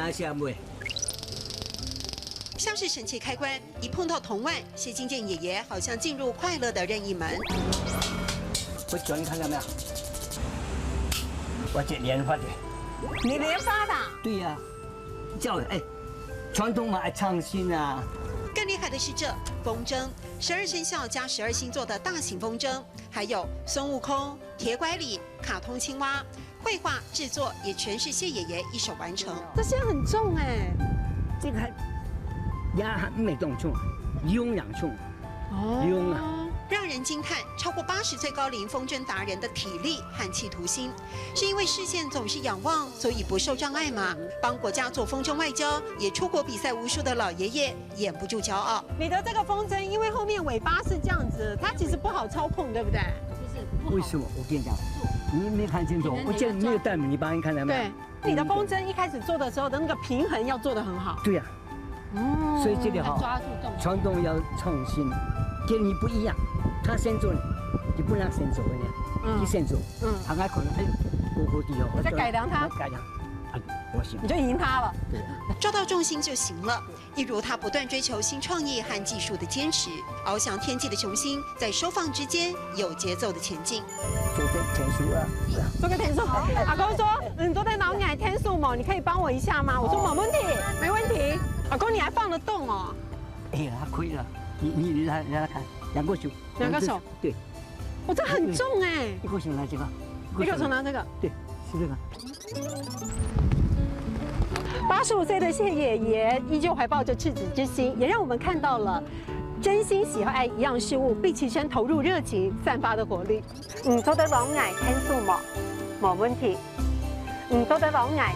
哪下妹？像是神奇开关，一碰到铜腕，谢金健爷爷好像进入快乐的任意门。我脚你看到没有？我这连发的。你连发的？对呀、叫传统嘛爱创新啊。更厉害的是这风筝，12生肖加12星座的大型风筝，还有孙悟空、铁拐李、卡通青蛙，绘画制作也全是谢爷爷一手完成。这些很重哎。这个也没动重，用两重，用啊。让人惊叹，超过80岁高龄风筝达人的体力和企图心，是因为视线总是仰望，所以不受障碍吗？帮国家做风筝外交，也出国比赛无数的老爷爷掩不住骄傲。你的这个风筝，因为后面尾巴是这样子，它其实不好操控，对不对？为什么？我跟你讲，你没看清楚，我见没有带你帮你看到没有？对，你的风筝一开始做的时候的那个平衡要做得很好。对呀、所以这里哈，抓住重点。传统要创新，跟你不一样。他先做，你不让先做的，你先做，他还可能过地哦。我再改良它，改良，我行，你就赢他了。对，抓到重心就行了。一如他不断追求新创意和技术的坚持，翱翔天际的雄心在收放之间有节奏的前进。做个天数啊，做个天数。阿公说，你都在脑海天数嘛，你可以帮我一下吗？我说没问题，没问题。阿公，你还放得动哦？哎呀，可以了，你让他看，两个手，两个手，对，我这很重哎。一个手拿这个，一个手拿这个，对，是这个。 85岁的谢爷爷依旧怀抱着赤子之心，也让我们看到了真心喜爱一样事物，并起身投入热情，散发的活力。做得老矮天數冇問題，做得老矮